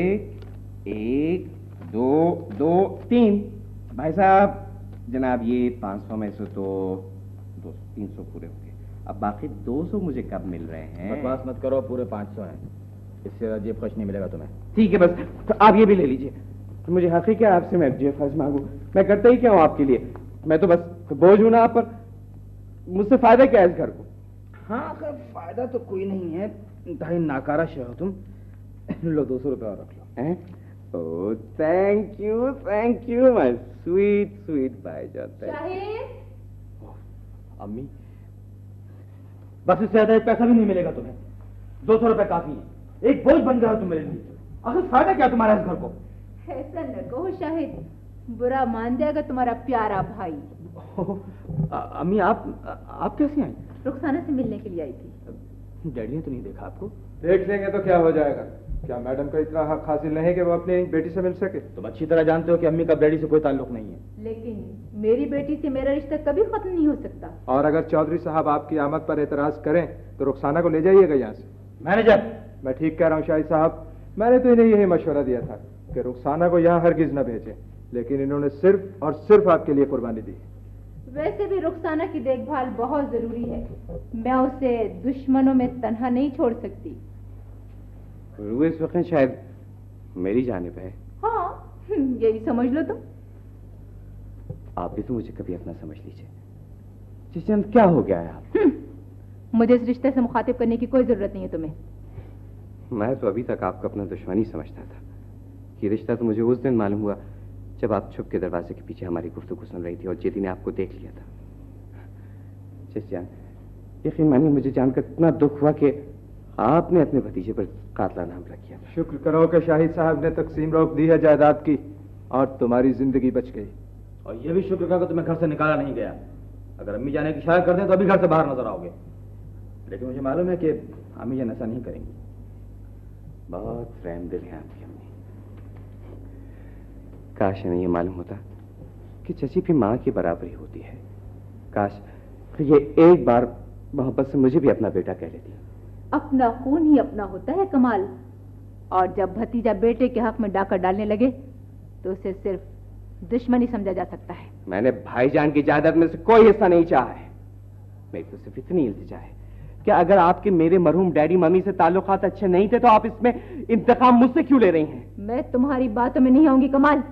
एक, दो, दो, तीन। भाई साहब, जनाब ये 500 में से तो 300 पूरे हो गए। अब बाकी 200 मुझे कब मिल रहे हैं? बकवास मत करो, पूरे 500 हैं। इससे जेब खर्च नहीं मिलेगा तुम्हें। ठीक है, बस तो आप ये भी ले लीजिए। तो मुझे हक है क्या आपसे मैं जेब खर्च मांगू? मैं करता ही क्या हूँ आपके लिए? मैं तो बस बोझ हूं ना आप पर। मुझसे फायदा क्या है इस घर को? हाँ, फायदा तो कोई नहीं है। इंतहाई नाकारा शय हो तुम। लो 200 रुपये और रख लो। Oh thank you my sweet sweet भाईजान। अम्मी, बस इससे ज्यादा एक पैसा भी नहीं मिलेगा तुम्हें। 200 रुपये काफी है। एक बोझ बन गया हो तुम मेरे लिए। आखिर फायदा क्या तुम्हारा इस घर को? ऐसा न कहो शाहिद, बुरा मान जाएगा तुम्हारा प्यारा भाई। अम्मी, आप कैसे आई? रुखसाना से मिलने के लिए आई थी। डैडी ने तो नहीं देखा आपको? देख लेंगे तो क्या हो जाएगा? क्या मैडम का इतना हक हासिल नहीं है कि वो अपनी बेटी से मिल सके? तुम अच्छी तरह जानते हो कि अम्मी का डैडी से कोई ताल्लुक नहीं है। लेकिन मेरी बेटी से मेरा रिश्ता कभी खत्म नहीं हो सकता। और अगर चौधरी साहब आपकी आमद पर एतराज करें तो रुखसाना को ले जाइएगा यहाँ से। मैनेजर, मैं ठीक कह रहा हूँ शाहिद साहब। मैंने तो इन्हें यही मशवरा दिया था कि रुखसाना को यहाँ हरगिज न भेजें, लेकिन इन्होंने सिर्फ और सिर्फ आपके लिए कुर्बानी दी। वैसे भी रुखसाना की देखभाल बहुत जरूरी है। मैं उसे दुश्मनों में तन्हा नहीं छोड़ सकती। वो इस वक्त शायद मेरी जानिब है। हाँ, यही समझ लो तुम। आप भी तो मुझे कभी अपना समझ लीजिए। जिसम क्या हो गया है आप? मुझे इस रिश्ते से मुखातिब करने की कोई जरूरत नहीं है तुम्हें। मैं तो अभी तक आपको अपना दुश्मन ही समझता था। ये रिश्ता तो मुझे उस दिन मालूम हुआ जब आप छुप के दरवाजे के पीछे हमारी गुफ्तगू सुन रही थी और जेदी ने आपको देख लिया था। जिसम, यकीन मानिए मुझे जानकर इतना दुख हुआ कि आपने अपने भतीजे पर कातला नाम रख दिया। शुक्र करो कि शाहिद साहब ने तकसीम रोक दी है जायदाद की और तुम्हारी जिंदगी बच गई। और ये भी शुक्र करो कि तुम्हें घर से निकाला नहीं गया। अगर अम्मी जाने की शायद कर दें तो अभी घर से बाहर नजर आओगे। लेकिन मुझे मालूम है कि अम्मी जान ऐसा नहीं करेंगी। बहुत रहमदिल है आपकी अम्मी। काश इन्हें ये मालूम होता कि चची भी माँ की बराबरी होती है। काश ये एक बार मोहब्बत से मुझे भी अपना बेटा कह लेती। अपना खून ही अपना होता है कमाल। और जब भतीजा बेटे के हक में डाका डालने लगे तो उसे सिर्फ दुश्मनी समझा जा सकता है। मैंने भाईजान की जायदाद में से कोई हिस्सा नहीं चाहा है। मेरी तो सिर्फ इतनी इल्तिजा है कि अगर आपके मेरे मरहूम डैडी मम्मी से ताल्लुकात अच्छे नहीं थे तो आप इसमें इंतकाम मुझसे क्यों ले रही हैं? मैं तुम्हारी बातों में नहीं आऊंगी कमाल।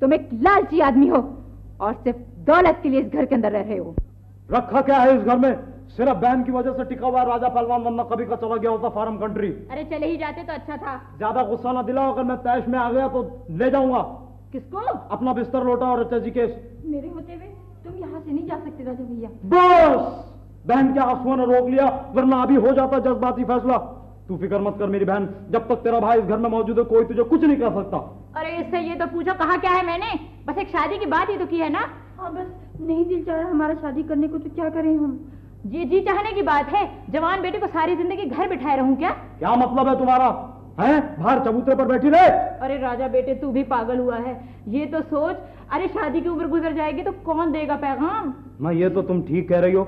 तुम एक लालची आदमी हो और सिर्फ दौलत के लिए इस घर के अंदर रह रहे हो। रखा क्या है इस घर में? सिर्फ बहन की वजह से टिका हुआ राजा पहलवान, वरना कभी का चला गया होता फॉरेन कंट्री। अरे चले ही जाते तो अच्छा था। ज्यादा गुस्सा ना दिलाओ। अगर मैं तैश में आ गया तो ले जाऊंगा। किसको? अपना बिस्तर लौटा और चाची केस। मेरे होते हुए तुम यहाँ से नहीं जा सकते राजा भैया। बस, बहन के आंसुओं ने रोक लिया, वरना अभी हो जाता जज्बाती फैसला। तू फिक्र मत कर मेरी बहन, जब तक तेरा भाई इस घर में मौजूद है कोई तुझे कुछ नहीं कर सकता। अरे इससे ये तो पूछो कहा क्या है मैंने? बस एक शादी की बात ही तो की है ना। हाँ, बस नहीं दिल चाह रहा हमारा शादी करने को, तो क्या करें हम? जी चाहने की बात है। जवान बेटे को सारी जिंदगी घर बिठाए रहूं क्या? क्या मतलब है तुम्हारा? हैं? बाहर चबूतरे पर बैठी रहे? अरे राजा बेटे, तू भी पागल हुआ है। ये तो सोच, अरे शादी की उम्र गुजर जाएगी तो कौन देगा पैगाम? मैं ये तो तुम ठीक कह रही हो,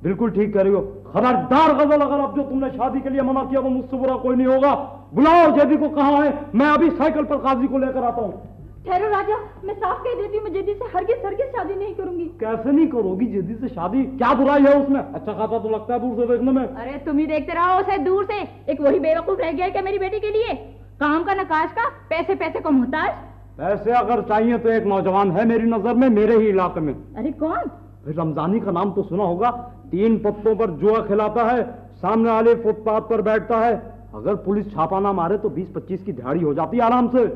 बिल्कुल ठीक कह रही हो। खबरदार गजल, अगर अब जो तुमने शादी के लिए मना किया वो मुझसे बुरा कोई नहीं होगा। बुलाओ जेदी को। कहाँ है? मैं अभी साइकिल पर काजी को लेकर आता हूँ। ठहरो राजा, मैं साफ कह देती हूँ, मैं जेदी से हरगिज़ शादी नहीं करूंगी। कैसे नहीं करोगी जेदी से शादी? क्या बुराई है उसमें? अच्छा खासा तो लगता है दूर से देखने में। अरे तुम ही देखते रहो उसे दूर से। एक वही बेवकूफ रह गया क्या मेरी बेटी के लिए? काम का नकाश का, पैसे को मुहताज। पैसे अगर चाहिए तो एक नौजवान है मेरी नजर में, मेरे ही इलाके में। अरे कौन? रमजानी का नाम तो सुना होगा। 3 पत्तों पर जुआ खिलाता है, सामने वाले फुटपाथ पर बैठता है। अगर पुलिस छापा ना मारे तो 20-25 की दिहाड़ी हो जाती है आराम से।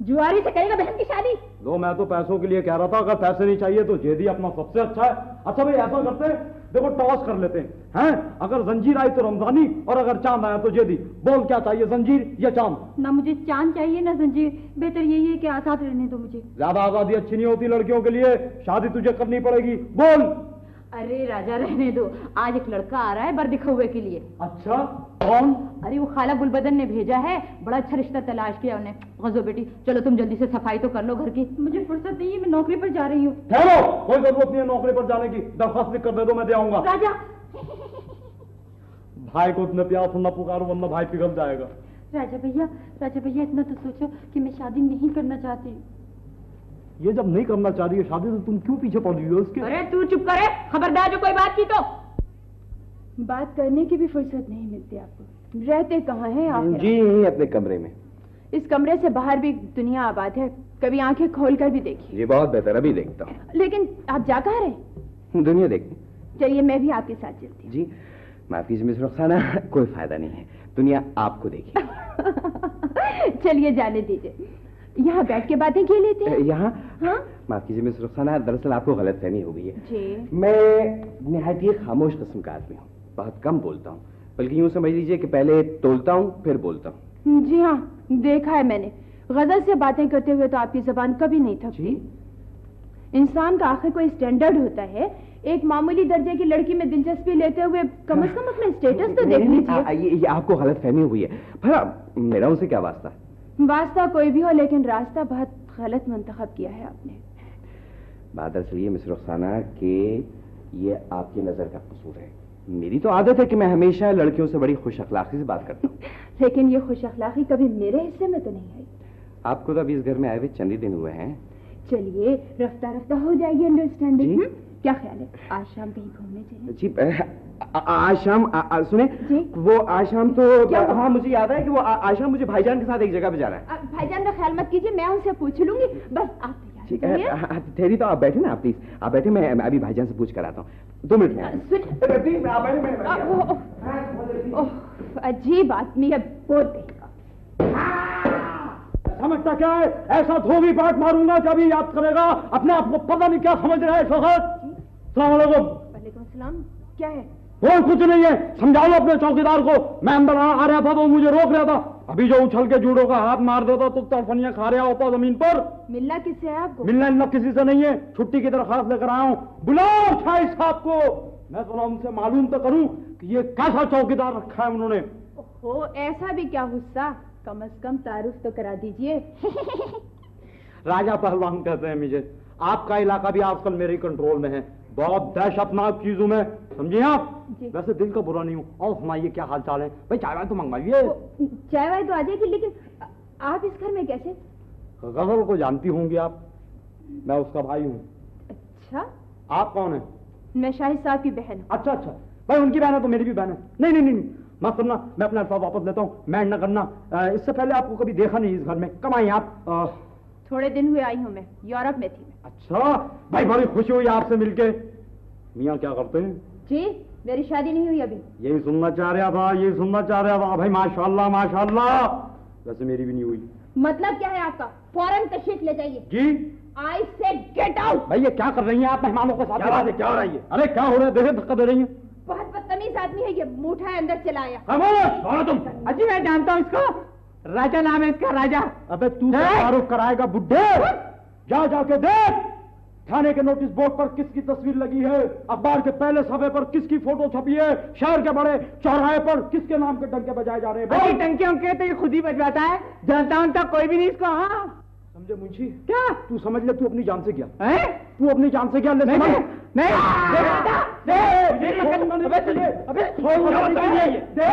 जुआरी से करेगा बहन की शादी? लो, मैं तो पैसों के लिए कह रहा था। अगर पैसे नहीं चाहिए तो जेदी अपना सबसे अच्छा है। अच्छा भाई, ऐसा करते हैं, देखो टॉस कर लेते हैं। अगर जंजीर आई तो रमजानी और अगर चांद आया तो जेदी। बोल क्या चाहिए, जंजीर या चांद? ना मुझे चांद चाहिए ना जंजीर। बेहतर यही है कि आजाद रहने दो मुझे। ज्यादा आजादी अच्छी नहीं होती लड़कियों के लिए। शादी तुझे करनी पड़ेगी। बोल। अरे राजा रहने दो, आज एक लड़का आ रहा है बरदिखौवे के लिए। अच्छा, कौन? अरे वो खाला गुलबदन ने भेजा है, बड़ा अच्छा रिश्ता तलाश किया उन्हें। गजो बेटी, चलो तुम जल्दी से सफाई तो कर लो घर की। मुझे फुर्सत नहीं है, मैं नौकरी पर जा रही हूँ। ठहरो, कोई जरूरत नहीं है नौकरी पर जाने की। दरखास्त लिख कर दे दो, मैं दे आऊंगा। राजा भाई को इतने प्यार से न पुकारो वरना भाई पिघल जाएगा। राजा भैया इतना तो सोचो कि मैं शादी नहीं करना चाहती। ये जब नहीं करना चाह रही है शादी तो तुम क्यों पीछे पड़ रही हो उसके? अरे तू चुप करे, खबरदार जो कोई बात की तो। बात करने की भी फुर्सत नहीं मिलती आपको। रहते कहाँ हैं आप? जी यहीं अपने कमरे में। इस कमरे से बाहर भी दुनिया आबाद है, कभी आंखें खोलकर भी देखिए। जी बहुत बेहतर, अभी देखता हूँ। लेकिन आप जा कहाँ रहे? दुनिया देखने। चलिए मैं भी आपके साथ चलती हूँ। जी माफ कीजिए मिस रुखसाना, कोई फायदा नहीं है, दुनिया आपको देखिए। चलिए जाने दीजिए, यहाँ बैठ के बातें किए लेते हैं। यहाँ? हाँ? माफ कीजिए मिस रुखसाना, दरअसल आपको गलतफहमी हो गई है। जी। मैं निहायत ही खामोश किस्म का आदमी हूँ, बहुत कम बोलता हूँ, बल्कि यूँ समझ लीजिए कि पहले तोलता हूँ फिर बोलता हूँ। जी हाँ, देखा है मैंने। गजल से बातें करते हुए तो आपकी जबान कभी नहीं थकती। इंसान का आखिर कोई स्टैंडर्ड होता है। एक मामूली दर्जे की लड़की में दिलचस्पी लेते हुए कम से कम अपना स्टेटस तो देख लीजिए। ये आपको गलतफहमी हुई है। भला मेरा उनसे क्या वास्ता? वास्ता कोई भी हो, लेकिन रास्ता बहुत गलत मंतखब किया है आपने। बात दरअसल ये मिस रुखसाना कि ये आपकी नजर का कसूर है। मेरी तो आदत है कि मैं हमेशा लड़कियों से बड़ी खुश अखलाकी से बात करता हूँ। लेकिन ये खुश अखलाकी कभी मेरे हिस्से में तो नहीं आई। आपको तो अभी इस घर में आए हुए चंद ही दिन हुए हैं। चलिए रफ्ता रफ्ता हो जाएगी अंडरस्टैंडिंग। क्या ख्याल है, आज शाम कहीं घूमने चलें? जी आज शाम सुने जी? वो आज शाम तो क्या? हाँ मुझे याद है कि वो आज शाम मुझे भाईजान के साथ एक जगह पे जाना है। भाईजान का ख्याल मत कीजिए, मैं उनसे पूछ लूंगी। बस आप ठीक तैयार है, ठहरी तो आप बैठे ना, आप प्लीज आप बैठे, मैं अभी भाईजान से पूछ कर आता हूँ। 2 मिनट में प्लीज आप बैठे। अजीब आदमी है, बोलते समझता क्या है? ऐसा धोबी पाट मारूंगा कि अभी याद करेगा। अपने आप को पता नहीं क्या समझ रहा है। सलाम अलैकुम। वालेकुम सलाम। क्या है? वो कुछ नहीं है, समझाओ अपने चौकीदार को। मैं अंदर आ रहा था तो मुझे रोक रहा था। अभी जो उछल के जूडो का हाथ मार देता तो तड़फनियां खा रहा होता जमीन पर। मिलना किससे है आपको? मिलना किसी से नहीं है, छुट्टी की दरखास्त लेकर आया हूँ। बुलाओ शाही साहब को, मैं थोड़ा उनसे मालूम तो करूं कि ये कैसा चौकीदार रखा है उन्होंने। ओहो, ऐसा भी क्या गुस्सा? कम से कम तारुफ तो करा दीजिए। राजा पहलवान कहते हैं मुझे। आपका इलाका भी आजकल मेरे कंट्रोल में है, बहुत दहशतनाक चीजों में, समझिए आप। वैसे दिल का बुरा नहीं हूँ। और सुनाइए क्या हाल चाल है? भाई चाय वाय तो मंगवाइए। चाय वाय तो आ जाएगी, लेकिन आप इस घर में कैसे? गजल को जानती होंगी आप, मैं उसका भाई हूँ। अच्छा, आप कौन है? मैं शाहिद साहब की बहन। अच्छा अच्छा, भाई उनकी बहन है तो मेरी भी बहन है। नहीं नहीं नहीं, मत करना, मैं अपना अल्फाज वापस लेता हूँ। मैं न करना, इससे पहले आपको कभी देखा नहीं इस घर में। कब आई आप? थोड़े दिन हुए आई हूँ मैं, यूरोप में थी मैं। अच्छा, भाई बड़ी खुशी हुई आपसे मिलके। मियाँ क्या करते हैं? जी, मेरी शादी नहीं हुई अभी। यही सुनना चाह रहा था, यही सुनना चाह रहा था। भाई माशाल्लाह माशाल्लाह। वैसे मेरी भी नहीं हुई। मतलब क्या है आपका? फौरन तशरीफ ले जाइए। जी। आई से गेट आउट। भाई ये क्या कर रही हैं आप मेहमानों के साथ? क्या हो रहा है? अरे क्या हो रहा है? देखे धक्का दे रही हैं। बहुत बदतमीज आदमी है ये, मुठा अंदर चलाया। खामोश, कौन हो तुम? अजी मैं जानता हूँ इसको, राजा नाम है इसका, राजा। अबे तू तारुफ कराएगा बुड्ढे? जा जाके देख थाने के नोटिस बोर्ड पर किसकी तस्वीर लगी है, अखबार के पहले सफे पर किसकी फोटो छपी है, शहर के बड़े चौराहे पर किसके नाम के डंके बजाए जा रहे हैं। अजी टंकियों के तो ये खुद ही बजवाता है, जानता हूँ तो कोई भी नहीं इसको। हाँ समझे मुंशी? क्या? तू समझ ले, तू अपनी जान से क्या है? तू अपनी जान से क्या ले? नहीं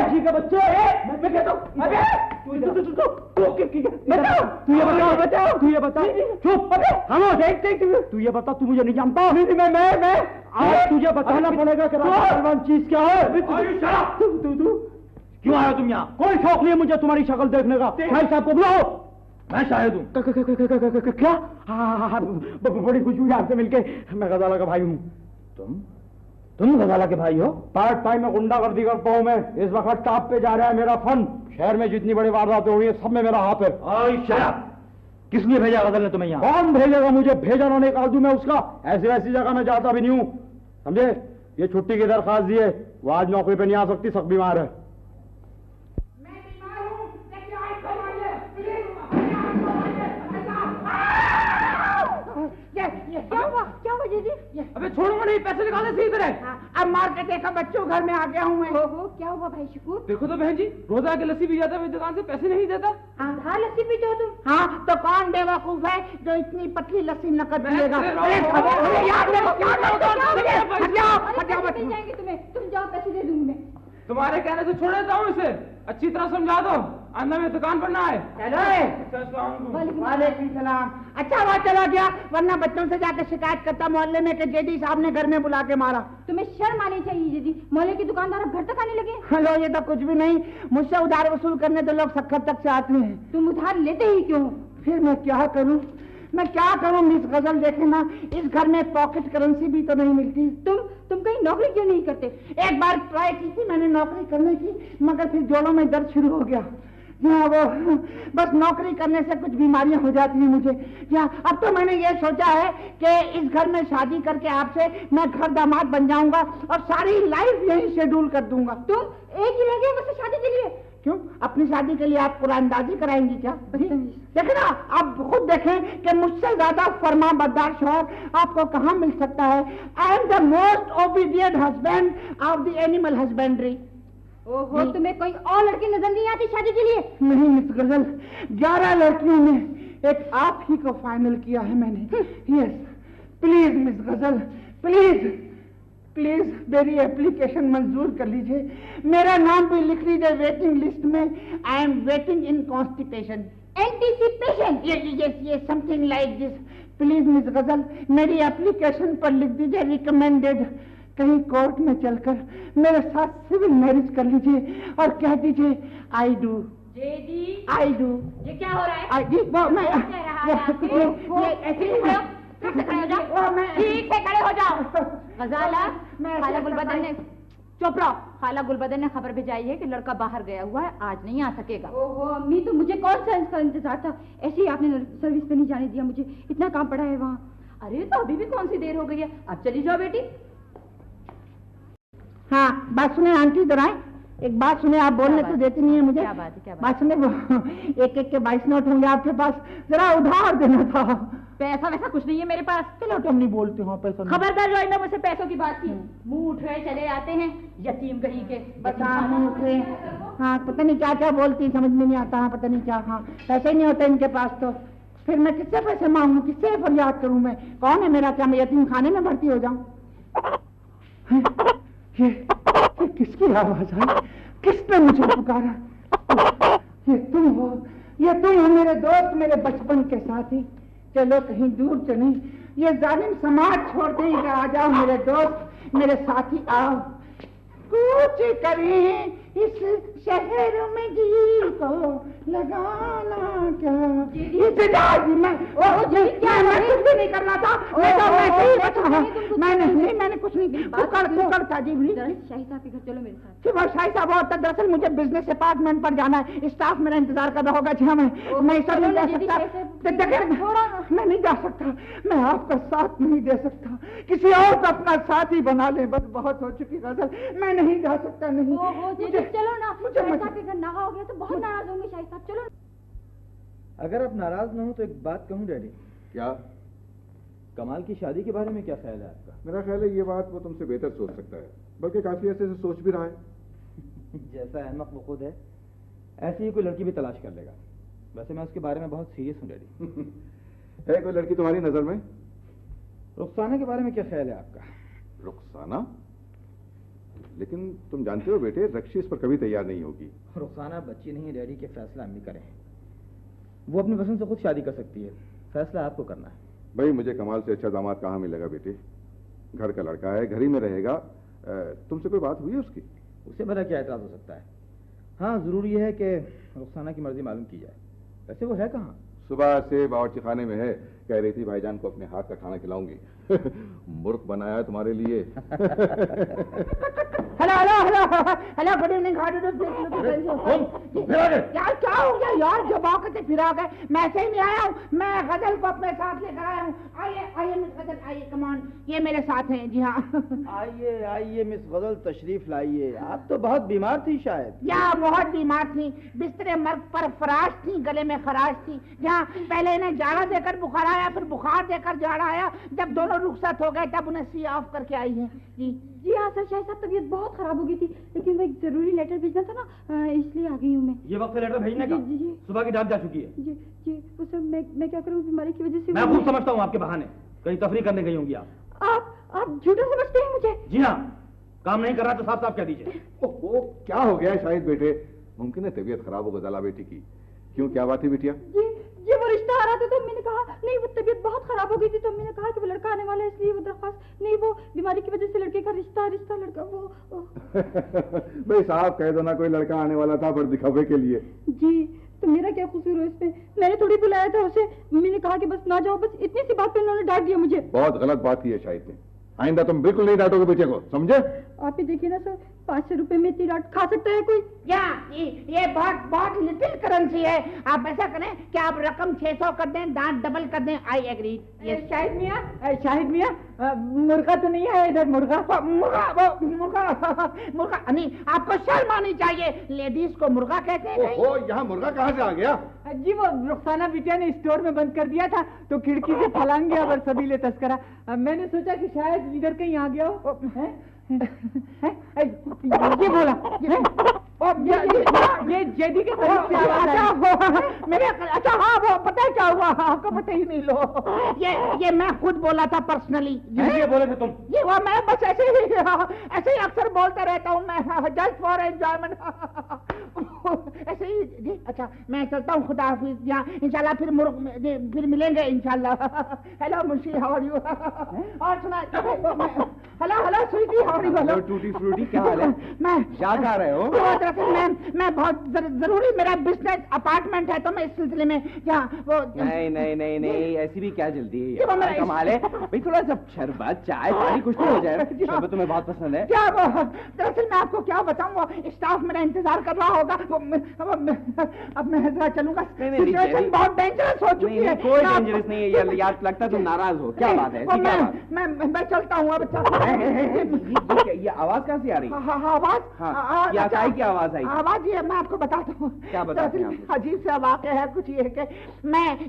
जी के बच्चे, मैं कहता हूँ तू ये बता, चुप, तू ये बता, तू मुझे नहीं जानता। मैं आज तुझे बताना पड़ेगा कि पहलवान चीज क्या है। तू क्यों आया तुम यहाँ? कोई शौक नहीं है मुझे तुम्हारी शक्ल देखने का। भाई साहब को बुलाओ। मैं शायद हूँ। क्या? हाँ, बड़ी खुशी हुई आपसे मिलके। मैं गजाला का भाई हूँ। तुम गजाला के भाई हो? पार्ट टाइम में गुंडागर्दी करता हूँ मैं। इस वक्त टॉप पे जा रहा है मेरा फन। शहर में जितनी बड़ी वारदातें हो रही है सब में मेरा हाथ है। किस लिए भेजा गजल ने तुम्हें यहाँ? कौन भेजेगा मुझे? भेजा ना निकाल दूं मैं उसका। ऐसी वैसी जगह में जाता भी नहीं हूँ, समझे? ये छुट्टी की दरखास्त दी है, वो आज नौकरी पे नहीं आ सकती, सख्त बीमार है। क्या हुआ जीजी? अबे छोड़ूंगा नहीं, पैसे निकाले सीधे तरह। अब मार के देखा बच्चों, घर में आ गया हूँ मैं। ओहो, क्या हुआ भाई शकूर? देखो तो बहन जी, रोजा के लस्सी भी जाता है दुकान से, पैसे नहीं देता। आधा लस्सी पीते हो तुम? हाँ तो कौन बेवकूफ है जो इतनी पतली लस्सी नकद पिएगा? तुम्हें, तुम जाओ, पैसे दे दूंगी मैं। तुम्हारे कहने से छोड़ देता हूँ इसे, अच्छी तरह समझा दो। अंदर में दुकान पर ना आए। चलो वालेकुम सलाम। अच्छा हुआ चला गया, वरना बच्चों से जाकर शिकायत करता मोहल्ले में कि जेडी साहब ने घर में बुला के मारा। तुम्हें शर्म आनी चाहिए जेडी, मोहल्ले के दुकानदार अब घर तक आने लगे। हेलो, ये तो कुछ भी नहीं, मुझसे उधार वसूल करने तो लोग सक्खर तक से आते हैं। तुम उधार लेते ही क्यों? फिर मैं क्या करूं मिस गजल, देखे ना इस घर में पॉकेट करेंसी भी तो नहीं मिलती। तुम कहीं नौकरी क्यों नहीं करते? एक बार ट्राई की थी मैंने नौकरी करने की, मगर फिर जोड़ों में दर्द शुरू हो गया। हाँ, वो बस नौकरी करने से कुछ बीमारियां हो जाती हैं मुझे। हाँ, अब तो मैंने ये सोचा है कि इस घर में शादी करके आपसे मैं घर दामाद बन जाऊंगा और सारी लाइफ यही शेड्यूल कर दूंगा। तुम एक ही रह गए मुझसे शादी के लिए? क्यों, अपनी शादी के लिए आप कुरानदाजी कराएंगी क्या? देखे ना, आप खुद देखें कि मुझसे ज्यादा फर्मा बरदार शौहर आपको कहाँ मिल सकता है। I am the most obedient husband of the animal husbandry. ओहो, तुम्हें कोई और लड़की नजर नहीं आती शादी के लिए? नहीं मिस गजल, 11 लड़कियों में एक आप ही को फाइनल किया है मैंने। यस, प्लीज मिस गजल, प्लीज मेरी एप्लीकेशन मंजूर कर लीजिए। मेरा नाम भी लिख लीजिए वेटिंग लिस्ट में। I am waiting in constipation. Anticipation? ये something like this. Please miss Ghazal, मेरी एप्लीकेशन पर लिख दीजिए रिकमेंडेड। कहीं कोर्ट में चलकर मेरे साथ सिविल मैरिज कर लीजिए और कह दीजिए आई डू। I do. ये क्या हो रहा है? I D. वो मैं ठीक से खड़े हो जाओ। गजाला, खाला गुलबदन ने चुप रहो। खाला गुलबदन ने खबर भिजाई है कि लड़का बाहर गया हुआ है, आज नहीं आ सकेगा। ओहो अम्मी, तो मुझे कौन सा इसका इंतजार था? ऐसे ही आपने सर्विस पे नहीं जाने दिया मुझे, इतना काम पड़ा है वहाँ। अरे तो अभी भी कौन सी देर हो गई है, अब चली जाओ बेटी। हाँ, बात सुने आंटी, जरा एक बात सुने। आप बोलने तो देती नहीं है मुझे। क्या बात है? क्या बात सुने, एक एक के 22 नोट होंगे आपके पास, जरा उधार देना था। पैसा वैसा कुछ नहीं है मेरे पास। चलो तुम नहीं बोलते हो पैसा। खबरदार जो आइंदा मुझसे पैसों की बात की। मुंह उठ रहे चले आते हैं यतीम कहीं के। हाँ, पता नहीं क्या क्या बोलती, समझ में नहीं आता। हाँ, पता नहीं क्या। हाँ, पैसे नहीं होते इनके पास तो फिर मैं किससे पैसे मांगू, किससे फरियाद करूं? मैं कौन है मेरा? क्या मैं यतीम खाने में भर्ती हो जाऊं? ये किसकी आवाज है? किसने मुझे पुकारा? ये तुम हो मेरे दोस्त, मेरे बचपन के साथी। चलो कहीं दूर चले, ये जालिम समाज छोड़ देगा। आ जाओ मेरे दोस्त, मेरे साथी, आओ। कुछ करें इस शहर में जी को लगाना क्या? मैं कुछ भी नहीं करना था। मैंने कुछ नहीं। शाही साहब के घर चलो मेरे साथ। शाही साहब और दरअसल मुझे बिजनेस डिपार्टमेंट पर जाना है, स्टाफ मेरा इंतजार कर रहा होगा। जी हाँ, मैं सब नहीं जा सकता। मैं नहीं जा सकता, मैं आपका साथ नहीं दे सकता। किसी और को अपना साथी बना ले, बस बहुत हो चुकी गजल। मैं नहीं जा सकता। नहीं चलो ना, शाही साहब के घर नागा हो गया तो बहुत नाराज होंगे शाही साहब। चलो। अगर आप नाराज ना हो तो एक बात कहूँ डैडी। क्या? कमाल की शादी के बारे में क्या ख्याल है आपका? मेरा ख्याल है ये बात वो तुमसे बेहतर सोच सकता है, बल्कि काफी ऐसे से सोच भी रहा है। जैसा अहमक वो खुद है, ऐसी ही कोई लड़की भी तलाश कर लेगा। वैसे मैं उसके बारे में बहुत सीरियस हूँ डैडी। है कोई लड़की तुम्हारी नजर में? रुखसाना के बारे में क्या ख्याल है आपका? रुखसाना? लेकिन तुम जानते हो बेटे, रक्षी इस पर कभी तैयार नहीं होगी। रुखसाना बच्ची नहीं है डैडी, के फैसला अम्मी करें। वो अपनी पसंद से खुद शादी कर सकती है, फैसला आपको करना है। भाई मुझे कमाल से अच्छा दामाद कहाँ मिलेगा बेटे? घर का लड़का है, घर ही में रहेगा। तुमसे कोई बात हुई है उसकी? उससे मेरा क्या एतराज हो सकता है? हाँ, जरूरी है कि रुखसाना की मर्जी मालूम की जाए। वैसे वो है कहाँ? सुबह से बावर्ची खाने में है, कह रही थी भाईजान को अपने हाथ का खाना खिलाऊंगी। मुर्ख बनाया है तुम्हारे लिए। Hello good evening. यार क्या हो गया यार, जब आके फिर आ गए। मैं ऐसे ही नहीं आया हूँ, मैं गजल को अपने साथ लेकर आया हूँ। आइए मिस गजल, आइए, कम ऑन। ये मेरे साथ हैं। जी हाँ। आइए मिस गजल, तशरीफ लाइए। आप तो बहुत बीमार थी शायद। या बहुत बीमार थी, बिस्तरे मर्ग पर फराश थी, गले में खराश थी। जहाँ पहले इन्हें जाड़ा देकर बुखार आया, फिर बुखार देकर जाड़ा आया। जब दोनों रुखसत हो गए तब उन्हें सी ऑफ करके आई है। जी हाँ सर, शाही साहब तबीयत बहुत खराब हो गई थी, लेकिन वो एक जरूरी लेटर भेजना था ना, इसलिए आ गई हूँ मैं। ये वक्त लेटर भेजने का? जी। सुबह की डांट जा चुकी है। जी वो सर, मैं क्या करूँ, बीमारी की वजह से। मैं खूब समझता हूँ आपके बहाने, कहीं तफरी करने गई होंगी आप झूठा समझते हैं मुझे? जी हाँ, काम नहीं कर रहा तो साफ साफ कह दीजिए। ओहो, क्या हो गया शायद बेटे? मुमकिन है तबीयत खराब हो गजाला बेटी की। क्यों, क्या बात है बिटिया? ये वो रिश्ता आ रहा था तो मैंने कहा नहीं, वो तबीयत बहुत खराब हो गई थी तो मैंने कहा कि वो लड़का आने वाला है इसलिए वो दरख्वास्त नहीं, वो बीमारी की वजह से लड़के का रिश्ता लड़का वो भाई साहब कह दो ना कोई लड़का आने वाला था पर दिखावे के लिए। जी, तो मेरा क्या कसूर है इसमें? मैंने थोड़ी बुलाया था उसे, मैंने कहा कि बस ना जाओ, बस इतनी सी बात पे उन्होंने डांट दिया मुझे। बहुत गलत बात की है शाहिद ने, आइंदा तुम बिल्कुल नहीं डांटोगे बच्चे को, समझे? आप ही देखिए ना सर, 500 रुपए में इतनी डांट खा सकता है कोई? ये बहुत लिटिल करेंसी है। आप ऐसा करें कि आप रकम 600 कर दें, डांट डबल कर दें। I agree. ये शाहिद मियाँ मुर्गा तो नहीं है इधर? मुर्गा नहीं, आपको शर्म आनी चाहिए, लेडीज को मुर्गा कहते हैं। ओहो, यहाँ मुर्गा कहाँ से आ गया? जी वो रुखसाना बिटिया ने स्टोर में बंद कर दिया था तो खिड़की से फलांग गया और सभी ले तस्करा। मैंने सोचा कि शायद इधर कहीं आ गया हो। ये बोला ये जेडी के करीब से मेरे अच्छा हाँ, वो पता है क्या हुआ? आपको पता ही नहीं। लो ये मैं खुद बोला था पर्सनली। ये बोले थे तुम? ये वो मैं बस ऐसे ही अक्सर बोलता रहता हूँ मैं, जस्ट फॉर एंजॉयमेंट। ऐसे ही जी। अच्छा मैं चलता हूँ, खुदा हाफिज। यहाँ इंशाल्लाह फिर मिलेंगे इंशाल्लाह। Hello Munshi, how are you? और सुना, hello sweetie, how are you? Hello tutti frutti, क्या हाल है? मैं याद आ रहे हो? मैं बहुत जरूरी मेरा बिजनेस अपार्टमेंट है तो मैं इस सिलसिले में यहाँ वो नहीं, ऐसी भी क्या जल्दी है? कमाल है भाई, थोड़ा सा शरबत चाय पानी कुछ तो हो जाए। शरबत तुम्हें बहुत पसंद है क्या? दरअसल मैं आपको क्या बताऊँ, स्टाफ मेरा इंतजार कर रहा होगा। अब मैं जरा चलूंगा, सिचुएशन बहुत डेंजरस हो चुकी है। कोई डेंजरस नहीं है यार, लगता तुम नाराज हो। क्या बात है? मैं चलता हूँ अब। ये आवाज कहाँ से आ रही है? आवाज की आवाज आई? आवाज ये मैं आपको बताता हूँ। क्या बताते हैं? अजीब सा वाक़या है कुछ ये कि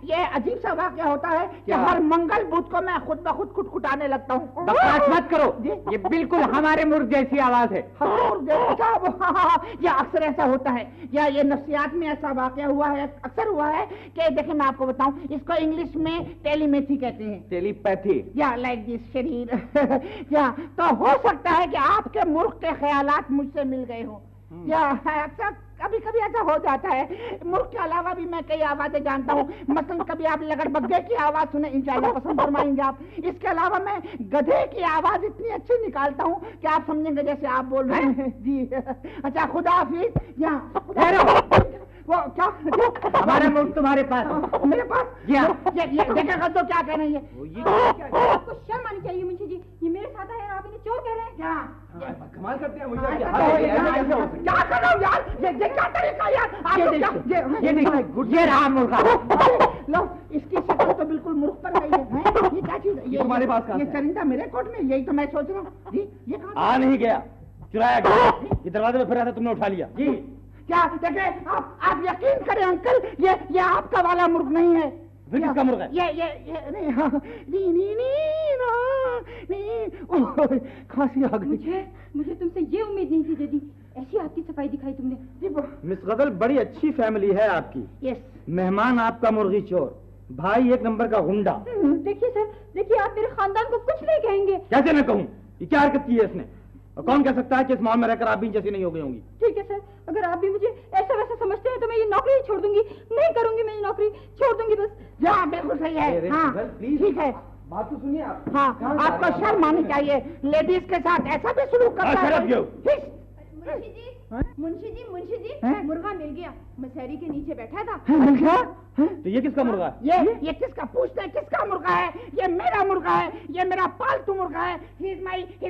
ये अजीब सा वाक़या होता है कि हर मंगल बुध को मैं खुद ब खुद कुटकुटाने लगता हूँ। बकवास मत करो, ये बिल्कुल हमारे मुर्ग जैसी आवाज है। ये अक्सर ऐसा होता है, या ये नफ्सियात में ऐसा वाक़या हुआ है, अक्सर हुआ है कि देखिए मैं आपको बताऊं, इसको इंग्लिश में टेलीमेथी कहते हैं। टेलीपैथी? या लाइक दिस शरीर। या तो हो सकता है कि आपके मुल्क के ख्यालात मुझसे मिल गए हो, या अक्सर कभी कभी ऐसा हो जाता है। मुल्क के अलावा भी मैं कई आवाजें जानता हूँ, मसलन कभी आप लगड़बग्गे की आवाज सुने, इंशाल्लाह पसंद फरमाएंगे आप। इसके अलावा मैं गधे की आवाज इतनी अच्छी निकालता हूँ कि आप समझेंगे जैसे आप बोल रहे हैं जी। अच्छा खुदा हाफिज। वो क्या हमारा मुल्क तुम्हारे पास? मेरे पास? ये देखेगा तो क्या कह रही है? आपको शर्म आनी चाहिए मुंशी जी, ये मेरे साथ है आप इन्हें चोर कह रहे हैं क्या? कमाल करते हैं। क्या कर रहा हूँ यार? ये क्या तरीका यार? ये रहा मुर्गा। लो इसकी शक्ल तो बिल्कुल मुर्ग पर गई है। ये क्या चीज? ये तुम्हारे पास कहाँ? ये चरिंदा मेरे कोट में, यही तो मैं सोच रहा हूँ जी। ये कहाँ आ नहीं गया, चुराया गया। ये दरवाजे में फिर रहा था, तुमने उठा लिया जी। क्या देखे आप यकीन करें अंकल, ये आपका वाला मुर्ग नहीं है। फिर किसका मुर्गा है? खांसी आ गई। मुझे तुमसे ये उम्मीद नहीं थी जेडी, ऐसी आपकी सफाई दिखाई तुमने। मिस गजल बड़ी अच्छी फैमिली है आपकी। यस। मेहमान आपका मुर्गी चोर, भाई एक नंबर का गुंडा। देखिए सर, देखिए आप मेरे खानदान को कुछ नहीं कहेंगे। कैसे मैं कहूँ? ये क्या हरकत की है इसने? और कौन कह सकता है कि इस माहौल में रहकर आप भी जैसी नहीं हो गई होंगी? ठीक है सर, अगर आप भी मुझे ऐसा वैसा समझते हैं तो मैं ये नौकरी ही छोड़ दूंगी। नहीं करूंगी मैं ये नौकरी, छोड़ दूंगी बस। हाँ बिल्कुल सही है। हाँ ठीक है, बात तो सुनिए आप। हाँ आपको शर्म आनी चाहिए, लेडीज के साथ ऐसा भी शुरू करता है। मुंशी जी मुर्गा मिल गया, मशहरी के नीचे बैठा था। मिल गया? तो ये किसका मुर्गा है? ये किसका? पूछते हैं किसका मुर्गा है? ये मेरा मुर्गा है, ये मेरा पालतू मुर्गा है। He is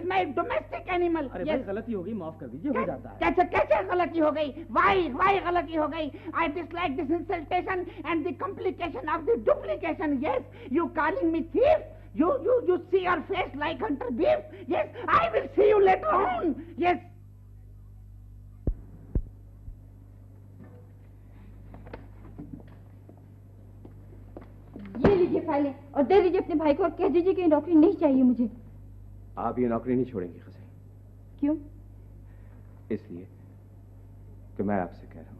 my domestic animal. अरे भाई गलती हो गई, माफ कर दीजिए, हो जाता है। कैसे गलती हो गई? वाई गलती हो गई? I dislike this इंसल्टेशन and the complication of the duplication. Yes you calling me thief, you see your face like hunter beef. Yes, I will see you later on. Yes. ये लीजिए फाइलें और दे दीजिए अपने भाई को और कह दीजिए कि ये नौकरी नहीं चाहिए मुझे। आप ये नौकरी नहीं छोड़ेंगी खज़ाई? क्यों? इसलिए कि मैं आपसे कह रहा हूँ।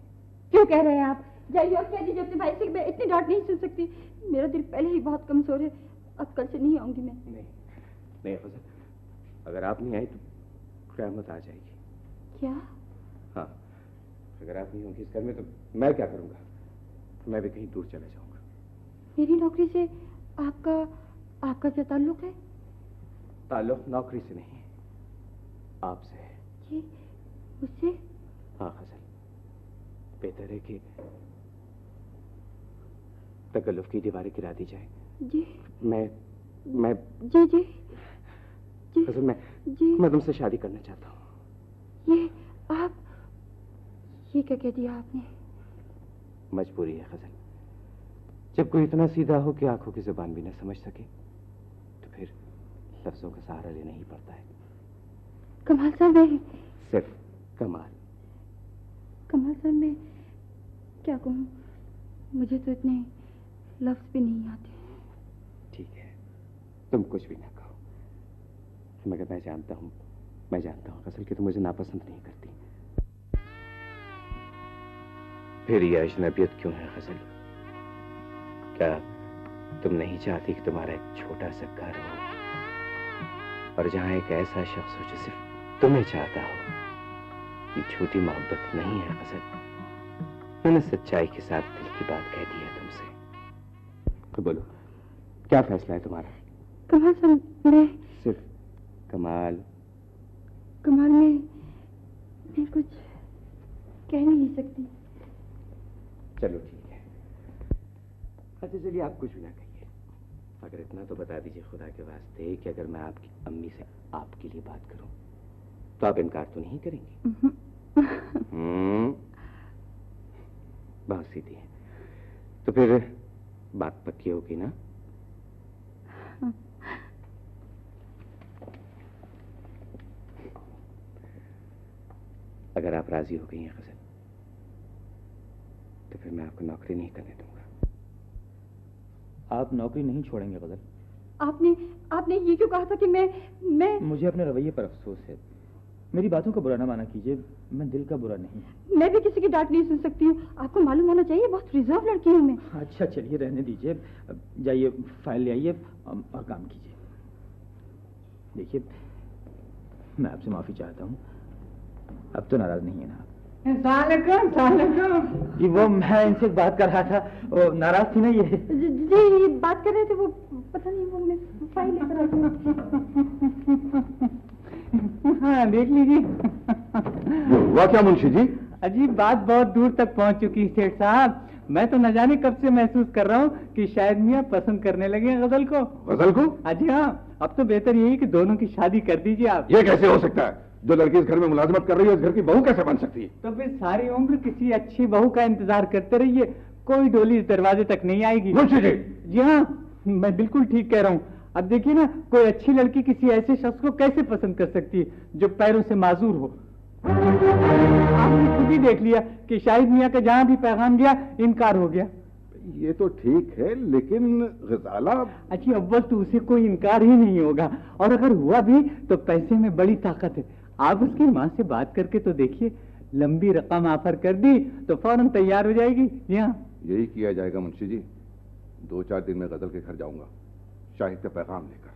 क्यों कह रहे हैं आप? जाइए और कह दीजिए अपने भाई से, मैं इतनी डांट नहीं सुन सकती। मेरा दिल पहले ही बहुत कमजोर है, अब कल से नहीं आऊंगी मैं। नहीं खज़ाई, अगर आप नहीं आई तो क़यामत आ जाएगी। क्या? हाँ, अगर आप नहीं होंगी इस घर में तो मैं क्या करूंगा? मैं भी कहीं दूर चला जाऊंगा। मेरी नौकरी से आपका क्या ताल्लुक है? ताल्लुक नौकरी से नहीं, आपसे है। जी, मुझसे? हाँ गजल, बेहतर है कि तकल्लुफ की दीवारें गिरा दी जाए। जी। मैं जी जी जी गजल, जी मैं तुमसे शादी करना चाहता हूँ। ये क्या कह दिया आपने? मजबूरी है गजल, जब कोई इतना सीधा हो कि आंखों की जुबान भी न समझ सके तो फिर लफ्जों का सहारा लेना ही पड़ता है। कमाल साहब, मैं सिर्फ कमाल साहब, मैं क्या कहूँ, मुझे तो इतने लफ्ज भी नहीं आते। ठीक है, तुम कुछ भी ना कहो, मगर मैं जानता हूँ गजल कि तुम मुझे नापसंद नहीं करती। फिर यह अजनबियत क्यों है गजल? क्या तुम नहीं चाहती कि तुम्हारा एक छोटा सा घर हो और जहां एक ऐसा शख्स हो जो सिर्फ तुम्हें चाहता हो? ये झूठी मोहब्बत नहीं है गजल, मैंने सच्चाई के साथ दिल की बात कह दी है तुमसे। तो बोलो, क्या फैसला है तुम्हारा? कमाल साहब, मैं सिर्फ कमाल में कुछ कह नहीं सकती। चलो ठीक है। अच्छा चलिए, आप कुछ भी ना कहिए, अगर इतना तो बता दीजिए खुदा के वास्ते कि अगर मैं आपकी अम्मी से आपके लिए बात करूं तो आप इनकार तो नहीं करेंगी? बहुत सीधी है, तो फिर बात पक्की होगी ना? अगर आप राजी हो गई हैं गजल, तो फिर मैं आपको नौकरी नहीं करने दूंगा। आप नौकरी नहीं छोड़ेंगे गजल? आपने ये क्यों कहा था कि मैं मुझे अपने रवैये पर अफसोस है। मेरी बातों का बुरा ना माना कीजिए, मैं दिल का बुरा नहीं। मैं भी किसी की डांट नहीं सुन सकती हूँ, आपको मालूम होना चाहिए, बहुत रिजर्व लड़की हूँ मैं। अच्छा चलिए, रहने दीजिए, जाइए फाइल ले आइए और काम कीजिए। देखिए, मैं आपसे माफी चाहता हूँ, अब तो नाराज नहीं है ना? जी वो मैं इनसे बात कर रहा था, वो नाराज थी ना ये? जी बात कर रहे थे, वो पता नहीं, वो मैं फाइल लेकर आई हूँ। हाँ देख लीजिए। हुआ क्या मुंशी जी? अजीब बात बहुत दूर तक पहुंच चुकी सेठ साहब। मैं तो न जाने कब से महसूस कर रहा हूँ कि शायद मियाँ पसंद करने लगे हैं गजल को। गजल को? अजी हाँ, अब तो बेहतर यही कि दोनों की शादी कर दीजिए आप। ये कैसे हो सकता है? जो लड़की इस घर में मुलाजमत कर रही है, इस घर की बहू कैसे बन सकती है? तो फिर सारी उम्र किसी अच्छी बहू का इंतजार करते रहिए, कोई डोली इस दरवाजे तक नहीं आएगी। मुंशी जी! जी हाँ, मैं बिल्कुल ठीक कह रहा हूँ। अब देखिए ना, कोई अच्छी लड़की किसी ऐसे शख्स को कैसे पसंद कर सकती है जो पैरों से माजूर हो। आपने खुद ही देख लिया कि शाहिद मियाँ का जहाँ भी पैगाम गया इनकार हो गया। ये तो ठीक है, लेकिन गजाला। अच्छी अव्वल तो उसे कोई इनकार ही नहीं होगा, और अगर हुआ भी तो पैसे में बड़ी ताकत है। आप उसकी माँ से बात करके तो देखिए, लंबी रकम ऑफर कर दी तो फौरन तैयार हो जाएगी। जी हाँ, यही किया जाएगा मुंशी जी। 2-4 दिन में गजल के घर जाऊंगा शाहिद का पैगाम लेकर।